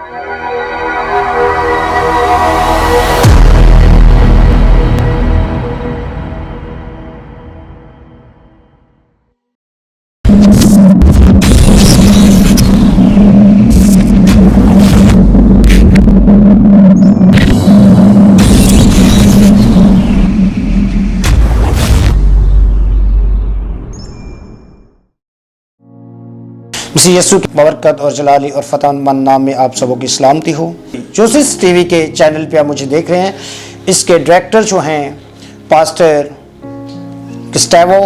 मसीह यीशु की बरकत और जलाली और फतहमंद नाम में आप सबों की सलामती हो। जोसिस टीवी के चैनल पे आप मुझे देख रहे हैं। इसके डायरेक्टर जो हैं पास्टर गुस्तावो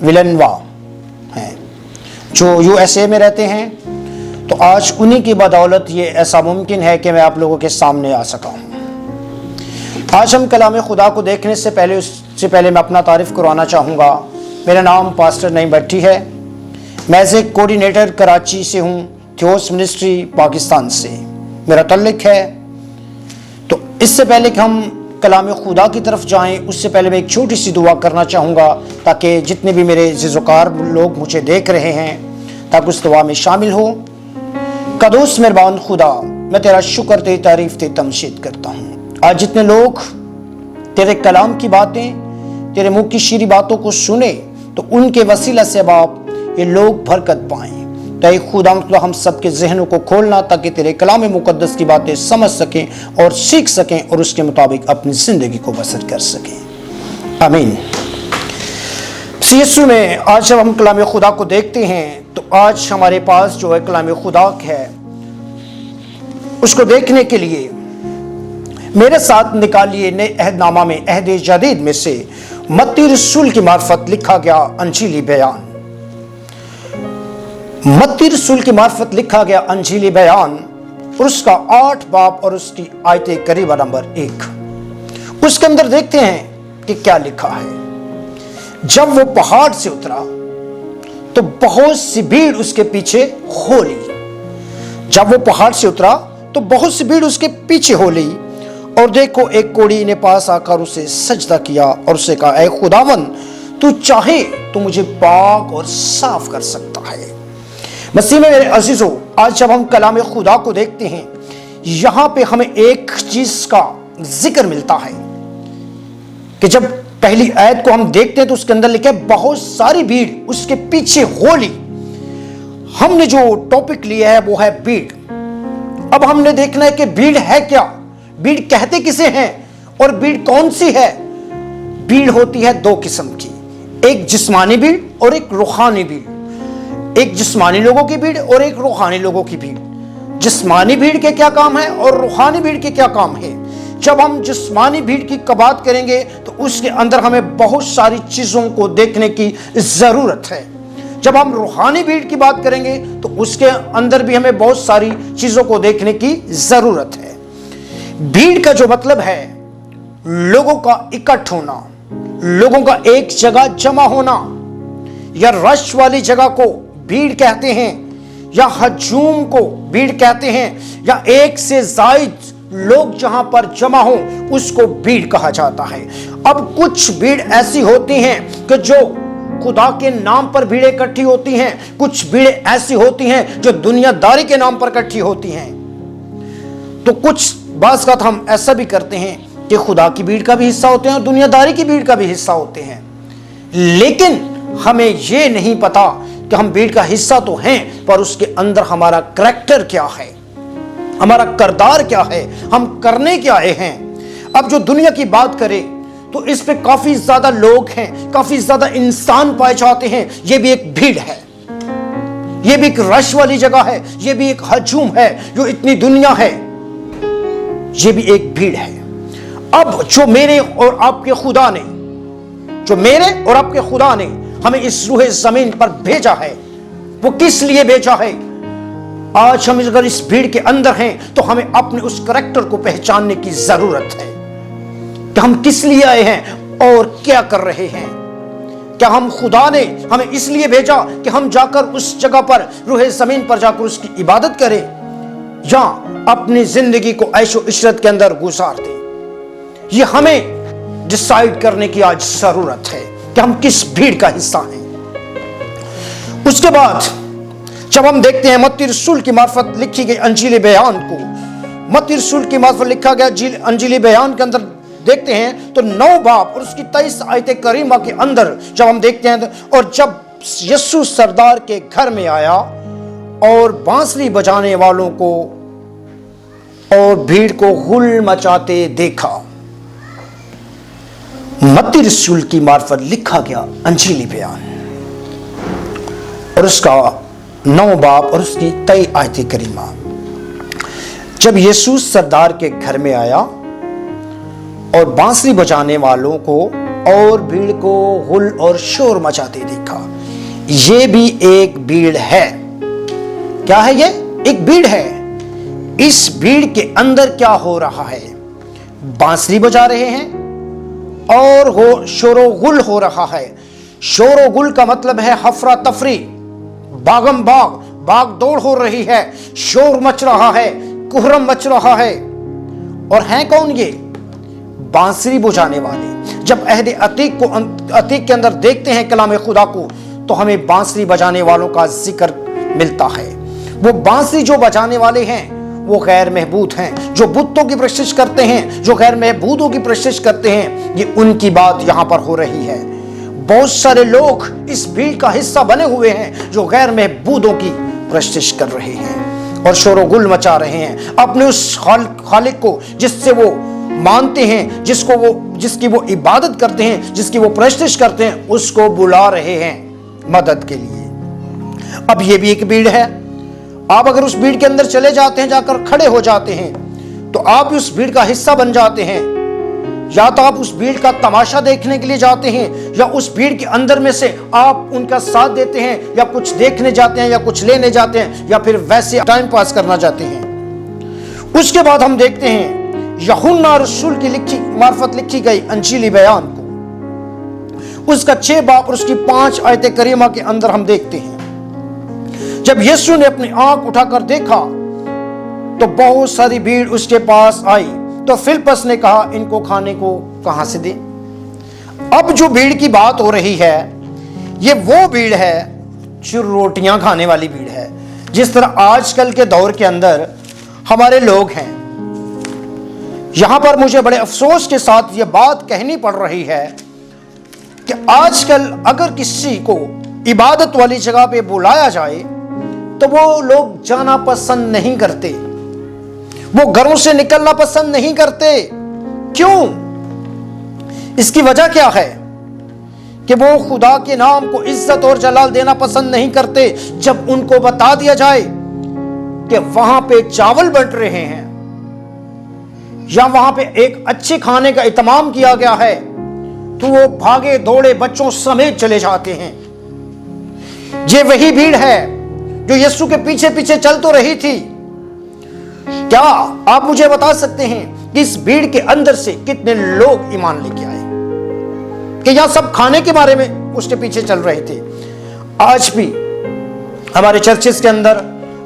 विलानुवा हैं, जो यूएसए में रहते हैं। तो आज उन्हीं की बदौलत ये ऐसा मुमकिन है कि मैं आप लोगों के सामने आ सका हूँ। आज हम कलाम खुदा को देखने से पहले मैं अपना तारीफ करवाना चाहूँगा। मेरा नाम पास्टर नईम भट्टी है। मैं एज ए कोऑर्डिनेटर कराची से हूँ, थियोस मिनिस्ट्री पाकिस्तान से मेरा तल्लुक है। तो इससे पहले कि हम कलाम खुदा की तरफ जाएं, उससे पहले मैं एक छोटी सी दुआ करना चाहूँगा ताकि जितने भी मेरे जिज़ोकार लोग मुझे देख रहे हैं ताकि उस दुआ में शामिल हो। कदूस मेहरबान खुदा, मैं तेरा शुक्र तेरी तारीफ तेरी तमजीद करता हूँ। आज जितने लोग तेरे कलाम की बातें, तेरे मुँह की शीरी बातों को सुने तो उनके वसीला से बाप ये लोग बरकत पाएं। ताकि खुदा हम सबके जहनों को खोलना ताकि तेरे कलाम मुकद्दस की बातें समझ सकें और सीख सकें और उसके मुताबिक अपनी जिंदगी को बसर कर सकें। आमीन। यीशु में आज जब हम कलाम खुदा को देखते हैं तो आज हमारे पास जो है कलाम खुदा है, उसको देखने के लिए मेरे साथ निकालिए नए अहदनामा में अहद जदीद में से मत्ती रसूल की मार्फत लिखा गया अंजीली बयान। मत्ती रसूल की मार्फत लिखा गया अंजीली बयान और उसका 8 बाब और उसकी आयत करीबा नंबर 1। उसके अंदर देखते हैं कि क्या लिखा है। जब वो पहाड़ से उतरा तो बहुत सी भीड़ उसके पीछे हो ली। जब वो पहाड़ से उतरा तो बहुत सी भीड़ उसके पीछे हो ली और देखो एक कोढ़ी ने पास आकर उसे सजदा किया और उसे कहा, ऐ खुदावन, तू चाहे तो मुझे पाक और साफ कर सकता है। मसीह में मेरे अजीजों, आज जब हम कलाम खुदा को देखते हैं, यहां पे हमें एक चीज का जिक्र मिलता है कि जब पहली आयत को हम देखते हैं तो उसके अंदर लिखा है बहुत सारी भीड़ उसके पीछे हो ली। हमने जो टॉपिक लिया है वो है भीड़। अब हमने देखना है कि भीड़ है क्या, भीड़ कहते किसे हैं और भीड़ कौन सी है। भीड़ होती है दो किस्म की, एक जिस्मानी भीड़ और एक रूहानी भीड़। एक जिस्मानी लोगों की भीड़ और एक रूहानी लोगों की भीड़। जिस्मानी भीड़ के क्या काम है और रूहानी भीड़ के क्या काम है। जब हम जिस्मानी भीड़ की बात करेंगे तो उसके अंदर हमें बहुत सारी चीजों को देखने की जरूरत है। जब हम रूहानी भीड़ की बात करेंगे तो उसके अंदर भी हमें बहुत सारी चीजों को देखने की जरूरत है। भीड़ का जो मतलब है लोगों का इकट्ठ होना, लोगों का एक जगह जमा होना, या रश वाली जगह को भीड़ कहते हैं, या हजूम को भीड़ कहते हैं, या एक से जायद लोग जहां पर जमा हो उसको भीड़ कहा जाता है। अब कुछ भीड़ ऐसी होती हैं कि जो खुदा के नाम पर भीड़ें इकट्ठी होती हैं, कुछ भीड़ें ऐसी होती हैं जो दुनियादारी के नाम पर इकट्ठी होती हैं। तो कुछ बात का हम ऐसा भी करते हैं कि खुदा की भीड़ का भी हिस्सा होते हैं और दुनियादारी की भीड़ का भी हिस्सा होते हैं, लेकिन हमें यह नहीं पता कि हम भीड़ का हिस्सा तो हैं पर उसके अंदर हमारा करैक्टर क्या है, हमारा किरदार क्या है, हम करने क्या आए हैं। अब जो दुनिया की बात करें तो इस पे काफी ज्यादा लोग हैं, काफी ज्यादा इंसान पाए जाते हैं। यह भी एक भीड़ है, यह भी एक रश वाली जगह है, यह भी एक हजूम है। जो इतनी दुनिया है यह भी एक भीड़ है। अब जो मेरे और आपके खुदा ने, जो मेरे और आपके खुदा ने हमें इस रूहे जमीन पर भेजा है, वो किस लिए भेजा है। आज हम अगर इस भीड़ के अंदर हैं तो हमें अपने उस करैक्टर को पहचानने की जरूरत है कि हम किस लिए आए हैं और क्या कर रहे हैं। क्या हम खुदा ने हमें इसलिए भेजा कि हम जाकर उस जगह पर रूहे जमीन पर जाकर उसकी इबादत करें, या अपनी जिंदगी को ऐशो इशरत के अंदर गुजार दें। यह हमें डिसाइड करने की आज जरूरत है कि हम किस भीड़ का हिस्सा हैं। उसके बाद जब हम देखते हैं मत्ती रसूल की मार्फत लिखी गई अंजील बयान को, मत्ती रसूल की मार्फत लिखा गया अंजीली बयान के अंदर देखते हैं तो 9 बाब और उसकी 23 आयत करीमा के अंदर जब हम देखते हैं, और जब यीशु सरदार के घर में आया और बांसुरी बजाने वालों को और भीड़ को हुल मचाते देखा। मत्ती रसूल की मार्फत लिखा गया अंजीली बयान और उसका 9 बाब और उसकी 23 आयत करीमा। जब यीशु सरदार के घर में आया और बांसुरी बजाने वालों को और भीड़ को हुल और शोर मचाते देखा। ये भी एक भीड़ है। क्या है ये? एक भीड़ है। इस भीड़ के अंदर क्या हो रहा है? बांसुरी बजा रहे हैं और शोरो गुल हो रहा है। शोरो गुल का मतलब है हफरा तफरी, बागम भाग दौड़ हो रही है, शोर मच रहा है, कुहरम मच रहा है। और हैं कौन ये? बांसुरी बजाने वाले। जब अहद अतीक के अंदर देखते हैं कलाम खुदा को, तो हमें बांसुरी बजाने वालों का जिक्र मिलता है। वो बांसुरी जो बजाने वाले हैं वो गैर महबूद हैं, जो बुतों की प्रशिश करते हैं, जो गैर महबूदों की प्रशिश करते हैं, ये उनकी बात यहां पर हो रही है। बहुत सारे लोग इस भीड़ का हिस्सा बने हुए हैं जो गैर महबूदों की प्रशिश कर रहे हैं और शोर गुल मचा रहे हैं। अपने उस खालिक को जिससे वो मानते हैं, जिसकी वो इबादत करते हैं, जिसकी वो प्रशिश करते हैं, उसको बुला रहे हैं मदद के लिए। अब ये भी एक भीड़ है। आप अगर उस भीड़ के अंदर चले जाते हैं, जाकर खड़े हो जाते हैं, तो आप उस भीड़ का हिस्सा बन जाते हैं। या तो आप उस भीड़ का तमाशा देखने के लिए जाते हैं, या उस भीड़ के अंदर में से आप उनका साथ देते हैं, या कुछ देखने जाते हैं, या कुछ लेने जाते हैं, या फिर वैसे टाइम पास करना चाहते हैं। उसके बाद हम देखते हैं यूहन्ना रसूल की मार्फत लिखी गई अंजीली बयान को, उसका 6 बाब और उसकी 5 आयत करीमा के अंदर हम देखते हैं जब यीशु ने अपनी आंख उठाकर देखा तो बहुत सारी भीड़ उसके पास आई, तो फिलिप्पस ने कहा, इनको खाने को कहां से दें? अब जो भीड़ की बात हो रही है, ये वो भीड़ है जो रोटियां खाने वाली भीड़ है। जिस तरह आजकल के दौर के अंदर हमारे लोग हैं। यहां पर मुझे बड़े अफसोस के साथ ये बात कहनी पड़ रही है कि आजकल अगर किसी को इबादत वाली जगह पे बुलाया जाए तो वो लोग जाना पसंद नहीं करते, वो घरों से निकलना पसंद नहीं करते। क्यों? इसकी वजह क्या है कि वो खुदा के नाम को इज्जत और जलाल देना पसंद नहीं करते। जब उनको बता दिया जाए कि वहां पे चावल बंट रहे हैं या वहां पे एक अच्छे खाने का इत्माम किया गया है, तो वो भागे दौड़े बच्चों समेत चले जाते हैं। ये वही भीड़ है जो यीशु के पीछे पीछे चल तो रही थी। क्या आप मुझे बता सकते हैं कि इस भीड़ के अंदर से कितने लोग ईमान लेके आए कि यहां सब खाने के बारे में उसके पीछे चल रहे थे? आज भी हमारे चर्चेस के अंदर,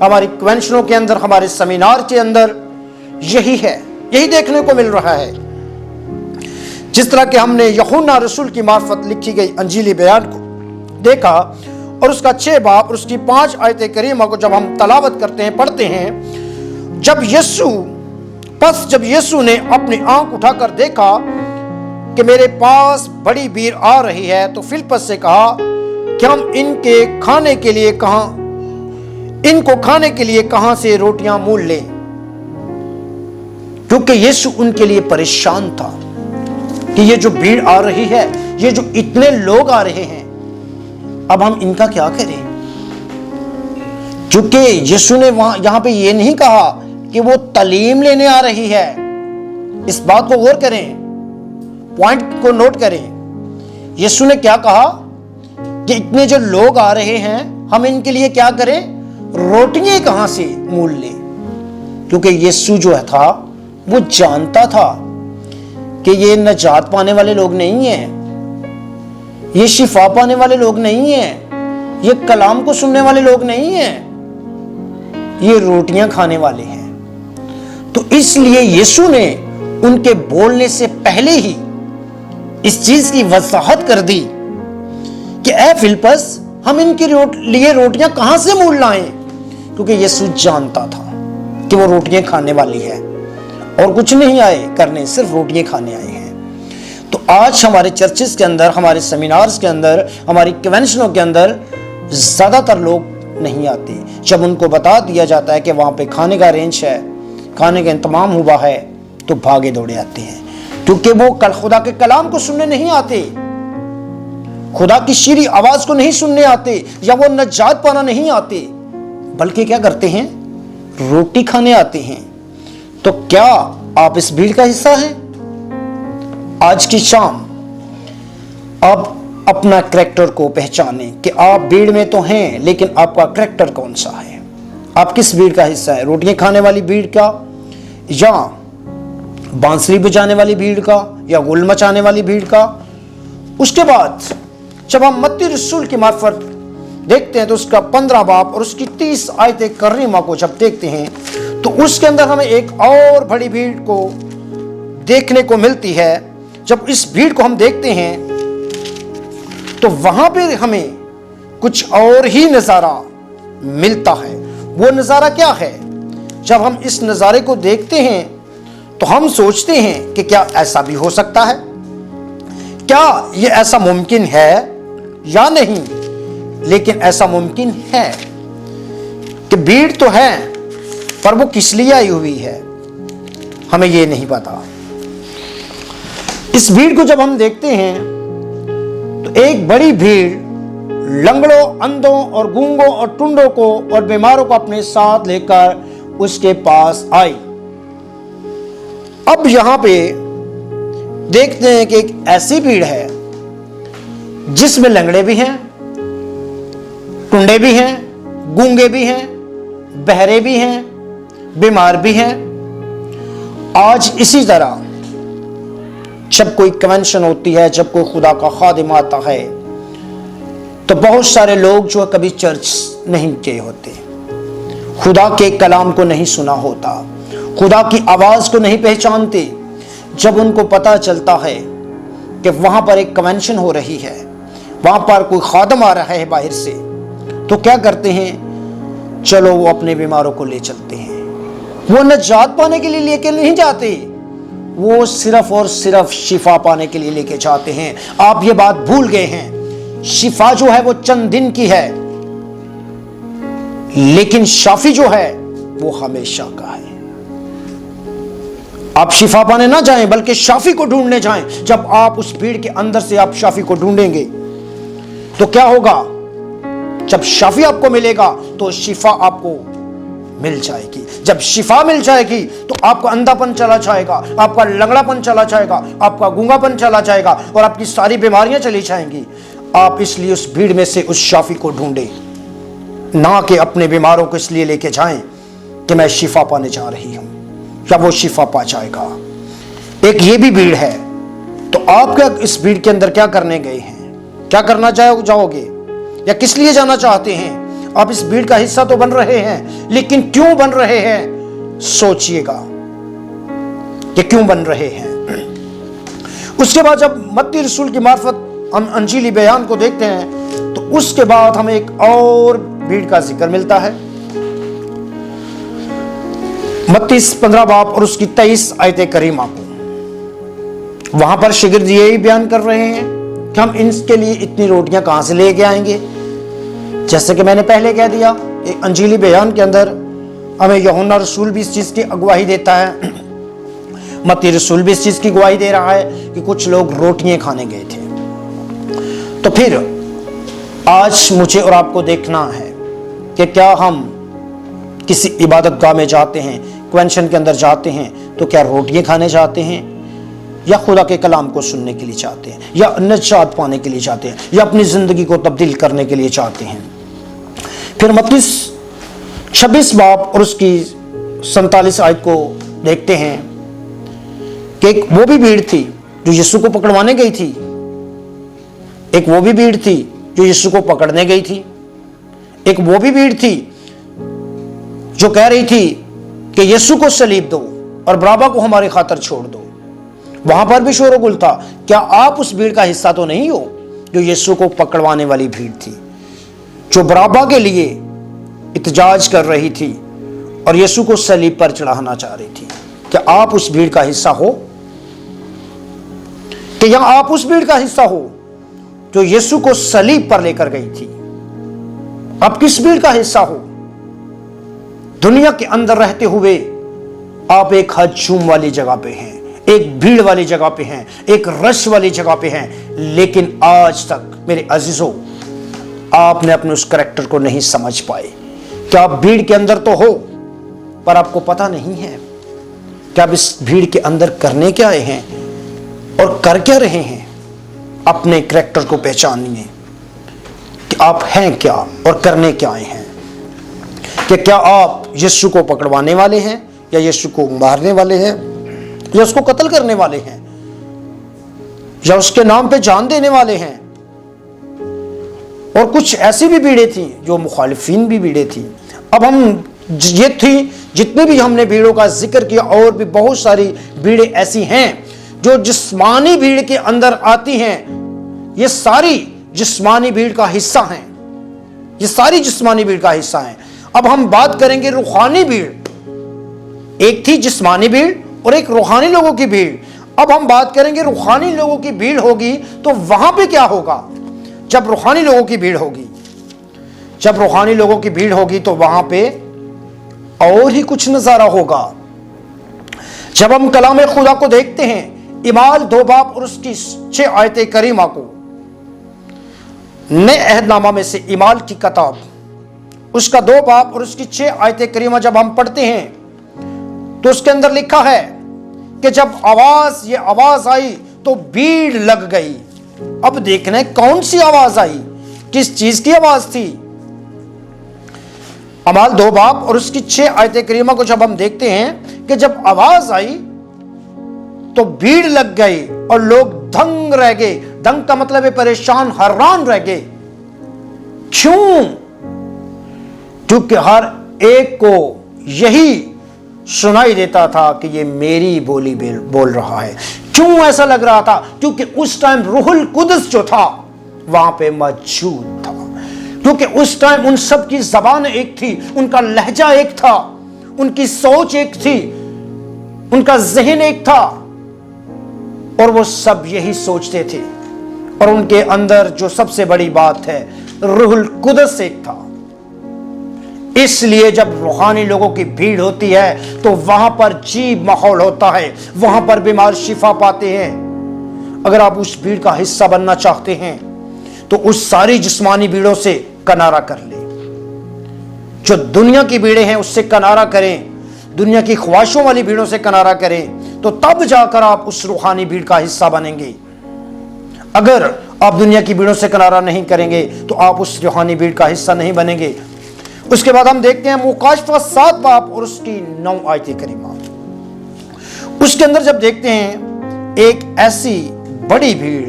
हमारी कन्वेंशनों के अंदर, हमारे सेमिनार के अंदर यही है, यही देखने को मिल रहा है। जिस तरह के हमने यूहन्ना रसूल की मार्फत लिखी गई अंजीली बयान को देखा और उसका 6 बाब और उसकी 5 आयत करीमा को जब हम तलावत करते हैं, पढ़ते हैं, जब यीशु ने अपनी आंख उठाकर देखा कि मेरे पास बड़ी भीड़ आ रही है, तो फिलिप्पस से कहा कि हम इनको खाने के लिए कहां से रोटियां मूल लें, क्योंकि यीशु उनके लिए परेशान था कि ये जो भीड़ आ रही है, ये जो इतने लोग आ रहे हैं, अब हम इनका क्या करें? क्योंकि यीशु ने यहां पे ये नहीं कहा कि वो तालीम लेने आ रही है। इस बात को गौर करें, पॉइंट को नोट करें। यीशु ने क्या कहा कि इतने जो लोग आ रहे हैं, हम इनके लिए क्या करें? रोटियां कहां से मूल लें? क्योंकि यीशु जो था वो जानता था कि ये नजात पाने वाले लोग नहीं हैं, ये शिफा पाने वाले लोग नहीं हैं, ये कलाम को सुनने वाले लोग नहीं हैं, ये रोटियां खाने वाले हैं। तो इसलिए यीशु ने उनके बोलने से पहले ही इस चीज की वजाहत कर दी कि ऐ फिलिप्पस, हम इनके लिए रोटियां कहां से मूल लाएं? क्योंकि यीशु जानता था कि वो रोटियां खाने वाली है। और कुछ नहीं आए करने, सिर्फ रोटियां खाने आए हैं। तो आज हमारे चर्चेस के अंदर, हमारे सेमिनार्स के अंदर, हमारी कन्वेंशनों के अंदर ज़्यादातर लोग नहीं आते। जब उनको बता दिया जाता है कि वहाँ पे खाने का अरेंज है, खाने का इंतजाम हुआ है, तो भागे दौड़े आते हैं, क्योंकि वो कल खुदा के कलाम को सुनने नहीं आते, खुदा की शीरी आवाज को नहीं सुनने आते, या वो नजात पाना नहीं आते, बल्कि क्या करते हैं, रोटी खाने आते हैं। तो क्या आप इस भीड़ का हिस्सा हैं? आज की शाम आप अपना करैक्टर को पहचानें कि आप भीड़ में तो हैं, लेकिन आपका करैक्टर कौन सा है? आप किस भीड़ का हिस्सा है? रोटियां खाने वाली भीड़ का, या बांसुरी बजाने वाली भीड़ का, या गुल मचाने वाली भीड़ का? उसके बाद जब हम मत्ती रसूल की मार्फत देखते हैं तो उसका 15 बाब और उसकी 30 आयतें करीमा को जब देखते हैं तो उसके अंदर हमें एक और बड़ी भीड़ को देखने को मिलती है। जब इस भीड़ को हम देखते हैं तो वहां पर हमें कुछ और ही नजारा मिलता है। वो नजारा क्या है? जब हम इस नजारे को देखते हैं तो हम सोचते हैं कि क्या ऐसा भी हो सकता है, क्या ये ऐसा मुमकिन है या नहीं? लेकिन ऐसा मुमकिन है कि भीड़ तो है, पर वो किस लिए आई हुई है हमें ये नहीं पता। इस भीड़ को जब हम देखते हैं तो एक बड़ी भीड़ लंगड़ों, अंधों और गूंगों और टुंडों को और बीमारों को अपने साथ लेकर उसके पास आई। अब यहां पे देखते हैं कि एक ऐसी भीड़ है जिसमें लंगड़े भी हैं, टुंडे भी हैं, गूंगे भी हैं, बहरे भी हैं, बीमार भी हैं। आज इसी तरह जब कोई कन्वेंशन होती है, जब कोई खुदा का खादिम आता है, तो बहुत सारे लोग जो कभी चर्च नहीं गए होते, खुदा के कलाम को नहीं सुना होता, खुदा की आवाज को नहीं पहचानते। जब उनको पता चलता है कि वहां पर एक कन्वेंशन हो रही है, वहां पर कोई खादिम आ रहा है बाहर से, तो क्या करते हैं, चलो वो अपने बीमारों को ले चलते हैं। वो नजात पाने के लिए लेके नहीं जाते, वो सिर्फ और सिर्फ शिफा पाने के लिए लेके जाते हैं। आप ये बात भूल गए हैं, शिफा जो है वो चंद दिन की है, लेकिन शाफी जो है वो हमेशा का है। आप शिफा पाने ना जाएं, बल्कि शाफी को ढूंढने जाएं। जब आप उस भीड़ के अंदर से आप शाफी को ढूंढेंगे तो क्या होगा? जब शाफी आपको मिलेगा तो शिफा आपको मिल जाएगी। जब शिफा मिल जाएगी तो आपका अंधापन चला जाएगा, आपका लंगड़ापन चला जाएगा, आपका गूंगापन चला जाएगा और आपकी सारी बीमारियां चली जाएंगी। आप इसलिए उस भीड़ में से उस शाफी को ढूंढें, ना कि अपने बीमारों को इसलिए लेके जाएं कि मैं शिफा पाने जा रही हूं, या वो शिफा पा जाएगा। एक ये भी भीड़ है। तो आप क्या इस भीड़ के अंदर क्या करने गए हैं? क्या करना जाओगे या किस लिए जाना चाहते हैं? आप इस भीड़ का हिस्सा तो बन रहे हैं, लेकिन क्यों बन रहे हैं? सोचिएगा कि क्यों बन रहे हैं। उसके बाद जब मत्ती रसूल की मार्फत हम अंजीली बयान को देखते हैं तो उसके बाद हमें एक और भीड़ का जिक्र मिलता है। मत्ती 15 बाब और उसकी 23 आयतें करीमा को, वहां पर शिगिर्द यही बयान कर रहे हैं कि हम इनके लिए इतनी रोटियां कहां से लेके आएंगे। जैसे कि मैंने पहले कह दिया, एक अंजीली बयान के अंदर हमें यूहन्ना रसूल भी इस चीज की अगवाही देता है, मत्ती रसूल भी इस चीज की गवाही दे रहा है कि कुछ लोग रोटियां खाने गए थे। तो फिर आज मुझे और आपको देखना है कि क्या हम किसी इबादत गाह में जाते हैं, कन्वेंशन के अंदर जाते हैं, तो क्या रोटियां खाने जाते हैं, या खुदा के कलाम को सुनने के लिए चाहते हैं, या नजात पाने के लिए चाहते हैं, या अपनी जिंदगी को तब्दील करने के लिए चाहते हैं। फिर मत्ती 26 बाब और उसकी 47 आयत को देखते हैं कि एक वो भी भीड़ थी जो यीशु को पकड़वाने गई थी, एक वो भी भीड़ थी जो यीशु को पकड़ने गई थी, एक वो भी भीड़ थी जो कह रही थी कि यीशु को सलीब दो और बराबा को हमारी खातर छोड़ दो। वहां पर भी शोरगुल था। क्या आप उस भीड़ का हिस्सा तो नहीं हो जो यीशु को पकड़वाने वाली भीड़ थी, जो बराबा के लिए इत्तेजाज कर रही थी और यीशु को सलीब पर चढ़ाना चाह रही थी? क्या आप उस भीड़ का हिस्सा हो? कि यहां आप उस भीड़ का हिस्सा हो जो यीशु को सलीब पर लेकर गई थी? आप किस भीड़ का हिस्सा हो? दुनिया के अंदर रहते हुए आप एक हजूम वाली जगह पे हैं, एक भीड़ वाली जगह पे हैं, एक रश वाली जगह पे हैं, लेकिन आज तक मेरे अजीजों आपने अपने उस करैक्टर को नहीं समझ पाए कि आप भीड़ के अंदर तो हो पर आपको पता नहीं है कि आप इस भीड़ के अंदर करने क्या आए हैं और कर क्या रहे हैं। अपने करैक्टर को पहचानिए कि आप हैं क्या और करने क्या आए हैं। कि क्या आप यीशु को पकड़वाने वाले हैं या यीशु को मारने वाले हैं या उसको कत्ल करने वाले हैं या उसके नाम पे जान देने वाले हैं। और कुछ ऐसी भी भीड़ें थी जो मुखालिफिन भी भीड़ें थी। अब हम ये थी जितने भी हमने भीड़ों का जिक्र किया, और भी बहुत सारी भीड़ें ऐसी हैं जो जिस्मानी भीड़ के अंदर आती हैं। ये सारी जिस्मानी भीड़ का हिस्सा हैं, ये सारी जिस्मानी भीड़ का हिस्सा हैं। अब हम बात करेंगे रूहानी भीड़। एक थी जिस्मानी भीड़ और एक रूहानी लोगों की भीड़। अब हम बात करेंगे रूहानी लोगों की भीड़ होगी तो वहां पे क्या होगा। जब रूहानी लोगों की भीड़ होगी, जब रूहानी लोगों की भीड़ होगी तो वहां पे और ही कुछ नजारा होगा। जब हम कलाम खुदा को देखते हैं, इमाल 2 बाब और उसकी 6 आयतें करीमा को, नए अहदनामा में से इमाल की किताब उसका 2 बाब और उसकी 6 आयतें करीमा जब हम पढ़ते हैं तो उसके अंदर लिखा है कि जब ये आवाज आई तो भीड़ लग गई। अब देखना है कौन सी आवाज आई, किस चीज की आवाज थी। अमाल 2 बाब और उसकी 6 आयतें करीमा को जब हम देखते हैं कि जब आवाज आई तो भीड़ लग गई और लोग दंग रह गए। दंग का मतलब है परेशान, हैरान रह गए। क्यों? क्योंकि हर एक को यही सुनाई देता था कि ये मेरी बोली बोल रहा है। क्यों ऐसा लग रहा था? क्योंकि उस टाइम रूहुल कुदस जो था वहां पे मौजूद था। क्योंकि उस टाइम उन सब की जबान एक थी, उनका लहजा एक था, उनकी सोच एक थी, उनका जहन एक था, और वो सब यही सोचते थे। और उनके अंदर जो सबसे बड़ी बात है, रूहुल कुदस एक था। इसलिए जब रूहानी लोगों की भीड़ होती है तो वहां पर अजीब माहौल होता है, वहां पर बीमार शिफा पाते हैं। अगर आप उस भीड़ का हिस्सा बनना चाहते हैं तो उस सारी जिस्मानी भीड़ों से किनारा कर ले। जो दुनिया की भीड़ें हैं उससे किनारा करें, दुनिया की ख्वाहिशों वाली भीड़ों से किनारा करें, तो तब जाकर आप उस रूहानी भीड़ का हिस्सा बनेंगे। अगर आप दुनिया की भीड़ों से किनारा नहीं करेंगे तो आप उस रूहानी भीड़ का हिस्सा नहीं बनेंगे। उसके बाद हम देखते हैं मुकाशफा 7 बाब और उसकी 9 आयतें करीमा। उसके अंदर जब देखते हैं एक ऐसी बड़ी भीड़,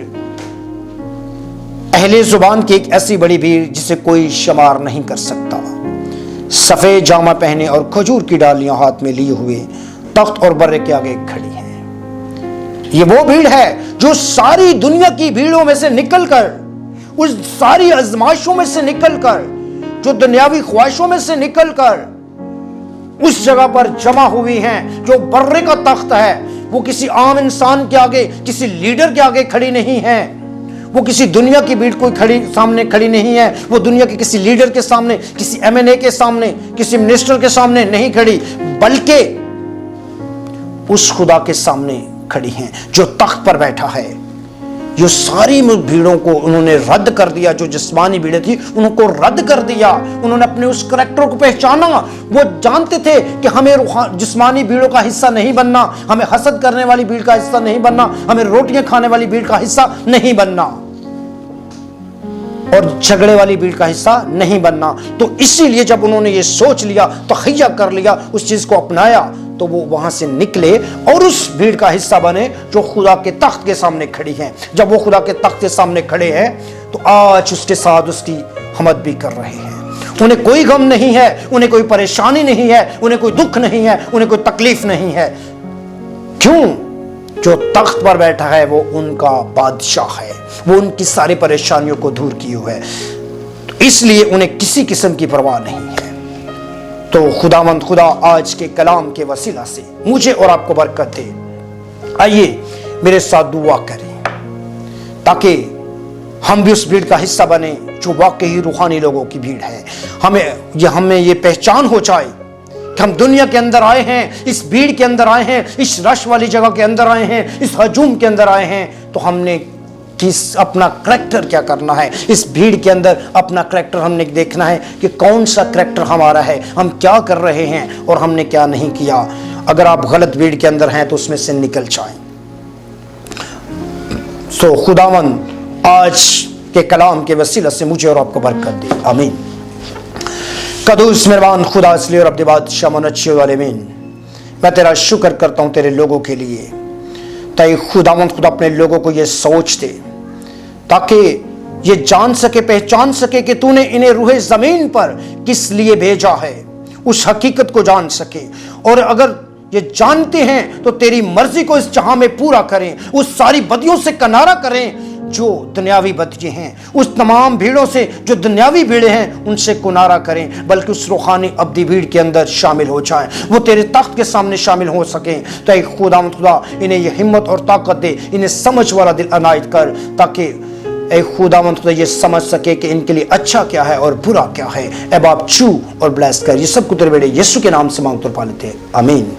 अहले जुबान की एक ऐसी बड़ी भीड़ जिसे कोई शुमार नहीं कर सकता, सफेद जामा पहने और खजूर की डालियां हाथ में लिए हुए तख्त और बर्रे के आगे खड़ी हैं। ये वो भीड़ है जो सारी दुनिया की भीड़ों में से निकलकर, उस सारी आजमाइशों में से निकलकर, जो दुनियावी ख्वाहिशों में से निकलकर उस जगह पर जमा हुई हैं जो बर्रे का तख्त है। वो किसी आम इंसान के आगे, किसी लीडर के आगे खड़ी नहीं है। वो किसी दुनिया की भीड़ कोई सामने खड़ी नहीं है। वो दुनिया के किसी लीडर के सामने, किसी MNA के सामने, किसी मिनिस्टर के सामने नहीं खड़ी, बल्कि उस खुदा के सामने खड़ी हैं जो तख्त पर बैठा है। जो सारी भीड़ों को उन्होंने रद्द कर दिया, जो जिस्मानी भीड़ें थी उनको रद्द कर दिया। उन्होंने अपने उस करैक्टर को पहचाना। वो जानते थे कि हमें जिस्मानी भीड़ों का हिस्सा नहीं बनना, हमें हसद करने वाली भीड़ का हिस्सा नहीं बनना, हमें रोटियां खाने वाली भीड़ का हिस्सा नहीं बनना और झगड़े वाली भीड़ का हिस्सा नहीं बनना। तो इसीलिए जब उन्होंने ये सोच लिया, तखय्या कर लिया, उस चीज को अपनाया, तो वो वहां से निकले और उस भीड़ का हिस्सा बने जो खुदा के तख्त के सामने खड़ी हैं। जब वो खुदा के तख्त के सामने खड़े हैं तो आज उसके साथ उसकी हमद भी कर रहे हैं। उन्हें कोई गम नहीं है, उन्हें कोई परेशानी नहीं है, उन्हें कोई दुख नहीं है, उन्हें कोई तकलीफ नहीं है। क्यों? जो तख्त पर बैठा है वो उनका बादशाह है, वो उनकी सारी परेशानियों को दूर किए हुए है, तो इसलिए उन्हें किसी किस्म की परवाह नहीं है। तो खुदावंद खुदा आज के कलाम के वसीला से मुझे और आपको बरकत दे। आइए मेरे साथ दुआ करें ताकि हम भी उस भीड़ का हिस्सा बने जो वाकई रूहानी लोगों की भीड़ है। हमें ये पहचान हो जाए कि हम दुनिया के अंदर आए हैं, इस भीड़ के अंदर आए हैं, इस रश वाली जगह के अंदर आए हैं, इस हजूम के अंदर आए हैं, तो हमने अपना करैक्टर क्या करना है। इस भीड़ के अंदर अपना करैक्टर हमने देखना है कि कौन सा करैक्टर हमारा है, हम क्या कर रहे हैं और हमने क्या नहीं किया। अगर आप गलत भीड़ के अंदर हैं तो उसमें से निकल जाएं। सो खुदावंद आज के कलाम के वसीला से मुझे और आपको बरकत दे। आमीन। कदूस मेहरबान खुदा इसलिए और अपने बादशाह मनच्चे वाले मीन, मैं तेरा शुक्र करता हूं तेरे लोगों के लिए। ताकि खुदावंद खुदा अपने लोगों को ये सोच दे ताकि ये जान सके, पहचान सके कि तूने इन्हें रूहे जमीन पर किस लिए भेजा है, उस हकीकत को जान सके। और अगर ये जानते हैं तो तेरी मर्जी को इस जहां में पूरा करें, उस सारी बदियों से किनारा करें जो दुनियावी बदियां हैं, उस तमाम भीड़ों से जो दुनियावी भीड़ें हैं उनसे किनारा करें, बल्कि उस रूहानी अब्दी भीड़ के अंदर शामिल हो जाएं, वो तेरे तख्त के सामने शामिल हो सकें। तो एक खुदा इन्हें ये हिम्मत और ताकत दे, इन्हें समझ वाला दिल अनायत कर, ताकि एक खुदावंद खुदा ये समझ सके कि इनके लिए अच्छा क्या है और बुरा क्या है। अब आप छू और ब्लेस कर। ये सब कुछ तेरे बेटे यीशु के नाम से मांगते और पा लेते हैं। आमीन।